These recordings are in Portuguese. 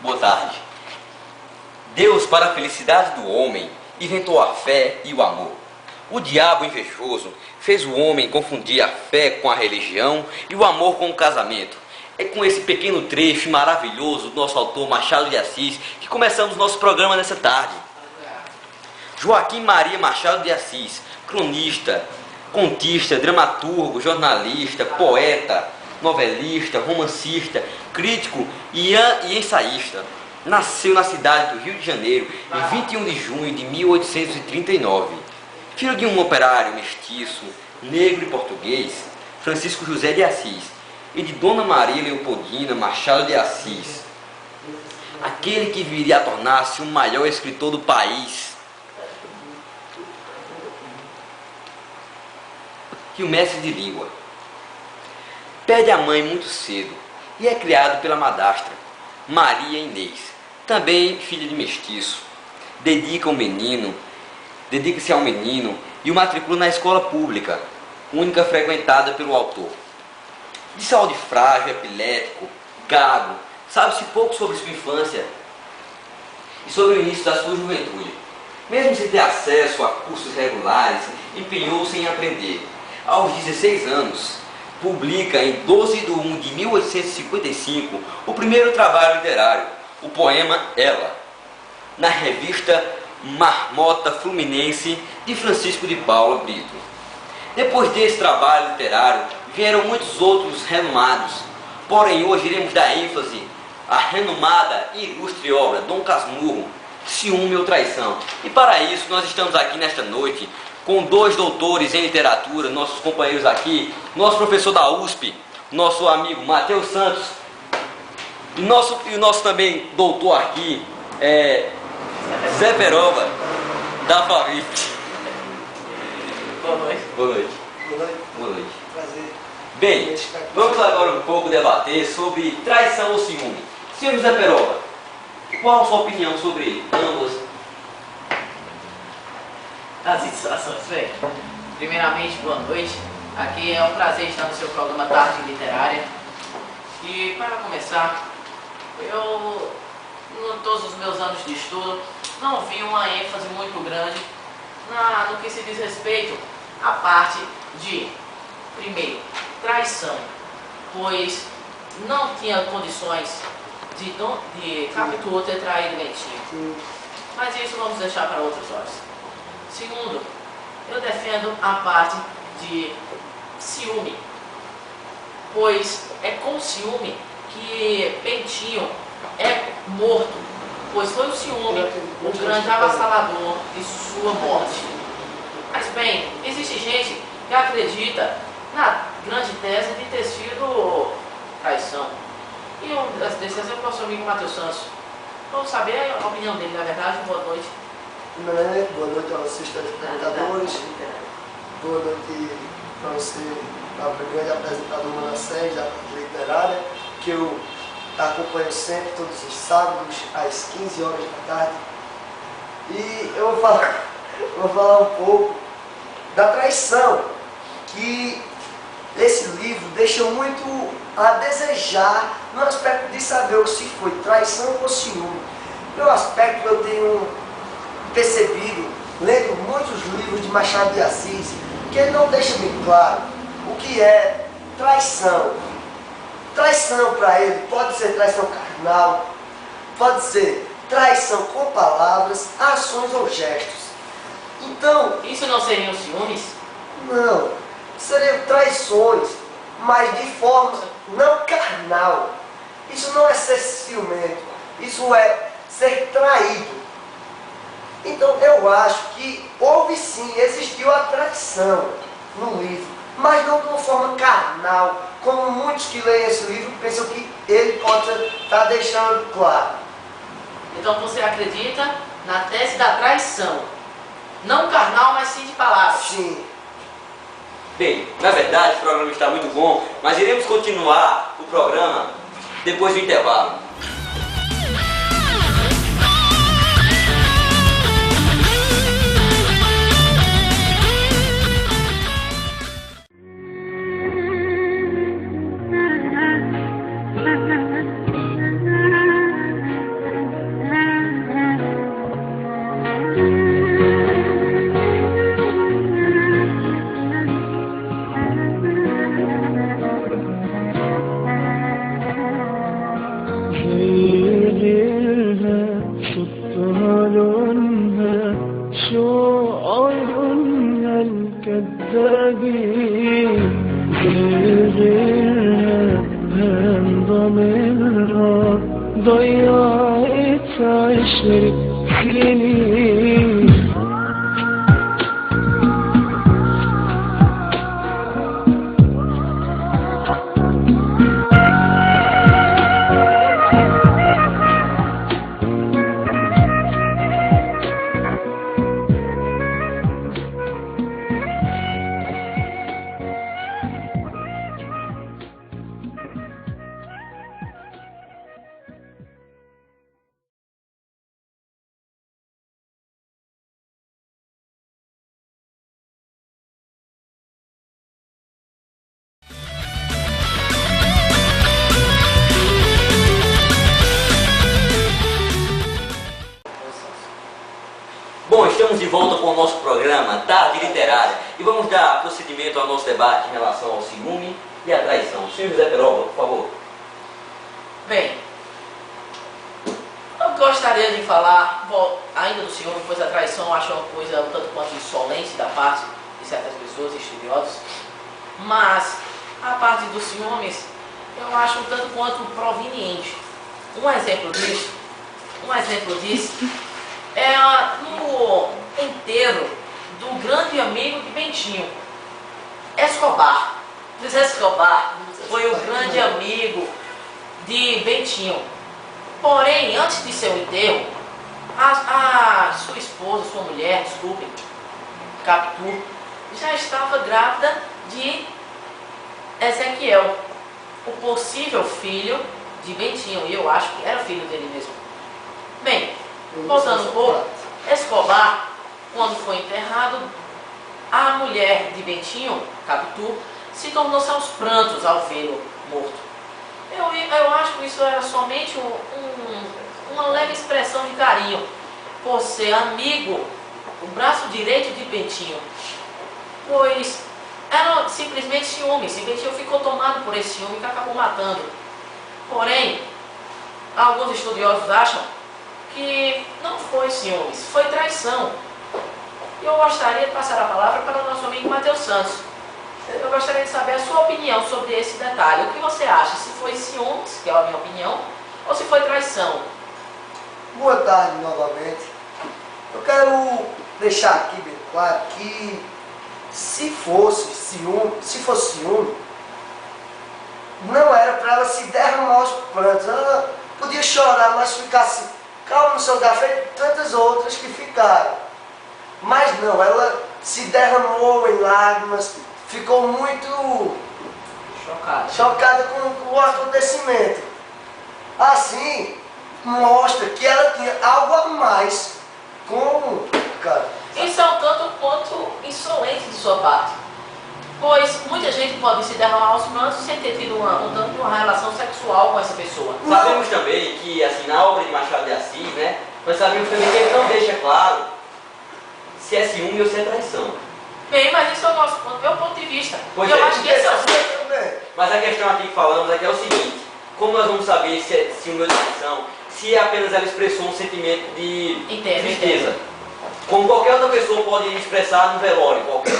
Boa tarde. Deus, para a felicidade do homem, inventou a fé e o amor. O diabo invejoso fez o homem confundir a fé com a religião e o amor com o casamento. É com esse pequeno trecho maravilhoso do nosso autor Machado de Assis que começamos nosso programa nessa tarde. Joaquim Maria Machado de Assis, cronista, contista, dramaturgo, jornalista, poeta, novelista, romancista, crítico e ensaísta. Nasceu na cidade do Rio de Janeiro em 21 de junho de 1839. Filho de um operário mestiço, negro e português, Francisco José de Assis, e de Dona Maria Leopoldina Machado de Assis, aquele que viria a tornar-se o maior escritor do país e o mestre de língua. Perde a mãe muito cedo e é criado pela madrasta, Maria Inês, também filha de mestiço. Dedica-se ao menino e o matricula na escola pública, única frequentada pelo autor. De saúde frágil, epilético, gago, sabe-se pouco sobre sua infância e sobre o início da sua juventude. Mesmo sem ter acesso a cursos regulares, empenhou-se em aprender. Aos 16 anos, publica em 12 de 1 de 1855 o primeiro trabalho literário, o poema Ela, na revista Marmota Fluminense de Francisco de Paula Brito. Depois desse trabalho literário, vieram muitos outros renomados, porém hoje iremos dar ênfase à renomada e ilustre obra Dom Casmurro, Ciúme ou Traição. E para isso nós estamos aqui nesta noite com dois doutores em literatura, nossos companheiros aqui, nosso professor da USP, nosso amigo Matheus Santos, e o nosso também doutor aqui, Zé Peroba, da FAVIP. Boa noite. Boa noite. Boa noite. Boa noite. Prazer. Bem, vamos agora um pouco debater sobre traição ou ciúme. Senhor Zé Peroba, qual a sua opinião sobre ambas As situações, bem. Primeiramente, boa noite. Aqui é um prazer estar no seu programa Tarde Literária. E para começar, eu, em todos os meus anos de estudo, não vi uma ênfase muito grande no que se diz respeito à parte de, primeiro, traição, pois não tinha condições de Capitu ter traído Lentinho. Mas isso vamos deixar para outras horas. Segundo, eu defendo a parte de ciúme, pois é com ciúme que Bentinho é morto, pois foi o ciúme o grande avassalador de sua morte. Mas bem, existe gente que acredita na grande tese de ter sido traição. E um desses é o nosso amigo Matheus Santos. Vamos saber a opinião dele, na verdade. Boa noite. Primeiramente, boa noite aos telespectadores. Boa noite para você, o grande apresentador Manassés, da parte literária, que eu acompanho sempre, todos os sábados, às 15 horas da tarde. E eu vou falar um pouco da traição, que esse livro deixa muito a desejar no aspecto de saber se foi traição ou ciúme. No aspecto eu tenho percebido, lendo muitos livros de Machado de Assis, que ele não deixa bem claro o que é traição. Traição para ele pode ser traição carnal, pode ser traição com palavras, ações ou gestos. Então, isso não seriam ciúmes? Não, seriam traições, mas de forma não carnal. Isso não é ser ciumento, isso é ser traído. Então eu acho que houve sim, existiu a traição no livro, mas não de uma forma carnal, como muitos que leem esse livro pensam que ele pode estar deixando claro. Então você acredita na tese da traição, não carnal, mas sim de palavras? Sim. Bem, na verdade o programa está muito bom, mas iremos continuar o programa depois do intervalo. ضيعت عشر سنين. Bom, estamos de volta com o nosso programa Tarde Literária e vamos dar procedimento ao nosso debate em relação ao ciúme e à traição. Senhor José Peroba, por favor. Bem, eu gostaria de falar ainda do ciúme, pois a traição eu acho uma coisa um tanto quanto insolente da parte de certas pessoas, estudiosos, mas a parte dos ciúmes eu acho um tanto quanto proveniente. Um exemplo disso é no enterro do grande amigo de Bentinho, Escobar. José Escobar foi o grande amigo de Bentinho. Porém, antes de seu enterro, a sua esposa, sua mulher, desculpem, Capitu, já estava grávida de Ezequiel, o possível filho de Bentinho, e eu acho que era filho dele mesmo. Bem, voltando um pouco, Escobar, quando foi enterrado, a mulher de Bentinho, Capitu, se tornou-se aos prantos ao vê-lo morto. Eu acho que isso era somente uma leve expressão de carinho, por ser amigo, o braço direito de Bentinho, pois era simplesmente ciúmes, e Bentinho ficou tomado por esse ciúme que acabou matando. Porém, alguns estudiosos acham que não foi ciúmes, foi traição. E eu gostaria de passar a palavra para o nosso amigo Matheus Santos. Eu gostaria de saber a sua opinião sobre esse detalhe. O que você acha? Se foi ciúmes, que é a minha opinião, ou se foi traição? Boa tarde novamente. Eu quero deixar aqui bem claro que se fosse ciúme, não era para ela se derramar aos prantos. Ela podia chorar, mas ficasse calma no seu lugar, feito tantas outras que ficaram. Mas não, ela se derramou em lágrimas, ficou muito chocada com o acontecimento. Assim, mostra que ela tinha algo a mais com o cara. Isso é um tanto quanto insolente de sua parte, pois muita gente pode se derramar aos prantos sem ter tido uma relação sexual com essa pessoa. Sabemos também que, assim, na obra de Machado de Assis, né, nós sabemos também que ele não deixa claro se é ciúme ou se é traição. Bem, mas isso é o meu ponto de vista. Pois eu é, acho que esse é o também. Mas a questão aqui que falamos aqui é o seguinte: como nós vamos saber se é ciúme ou traição, se apenas ela expressou um sentimento de tristeza? Como qualquer outra pessoa pode expressar no velório, qualquer.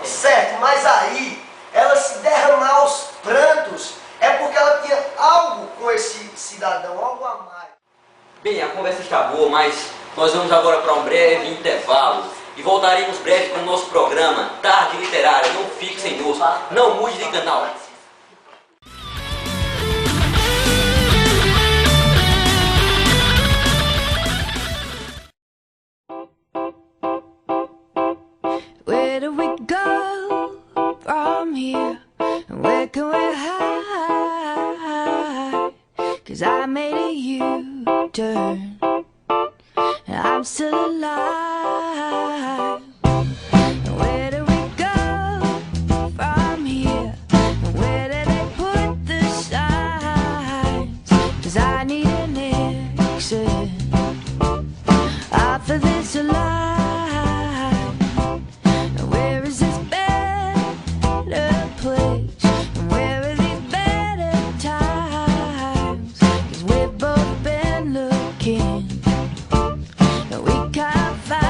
Certo, mas aí ela se derramar aos prantos é porque ela tinha algo com esse cidadão, algo a mais. Bem, a conversa está boa, mas nós vamos agora para um breve intervalo e voltaremos breve com o nosso programa Tarde Literária. Não fique sem osso, não mude de canal. Where do we go from here? And where can we hide? 'Cause I made a U-turn and I'm still alive. Where do we go from here? And where do they put the signs? 'Cause I need an exit off of this life. Where is this better place? And where are these better times? 'Cause we've both been looking and we can't find.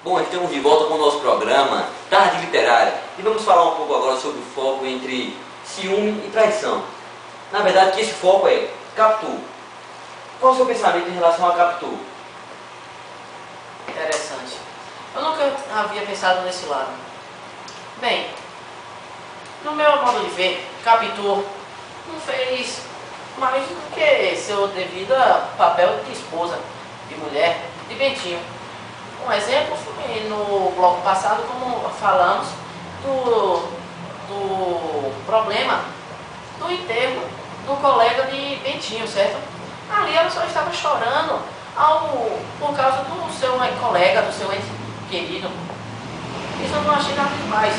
Bom, de volta com o nosso programa Tarde Literária e vamos falar um pouco agora sobre o foco entre ciúme e traição. Na verdade, que esse foco é Capitu. Qual é o seu pensamento em relação a Capitu? Interessante. Eu nunca havia pensado nesse lado. Bem, no meu modo de ver, Capitu não fez mais do que seu devido papel de esposa, de mulher, de Bentinho. Um exemplo foi no bloco passado, como falamos, do problema do enterro do colega de Bentinho, certo? Ali ela só estava chorando por causa do seu colega, do seu ente querido. Isso eu não achei nada demais.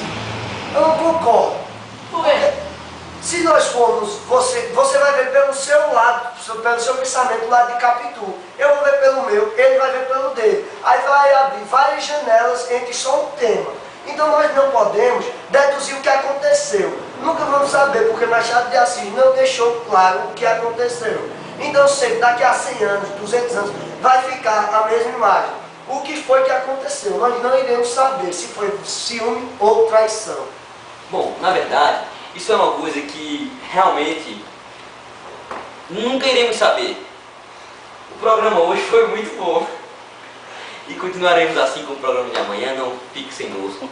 Eu não concordo. Por quê? Se nós formos, você vai ver pelo seu lado, pelo seu pensamento do lado de Capitu. Eu vou ver pelo meu, ele vai ver pelo dele. Aí vai abrir várias janelas entre só um tema. Então nós não podemos deduzir o que aconteceu. Nunca vamos saber, porque Machado de Assis não deixou claro o que aconteceu. Então sempre, daqui a 100 anos, 200 anos, vai ficar a mesma imagem. O que foi que aconteceu? Nós não iremos saber se foi ciúme ou traição. Bom, na verdade, isso é uma coisa que realmente nunca iremos saber. O programa hoje foi muito bom. E continuaremos assim com o programa de amanhã, não fique sem osso.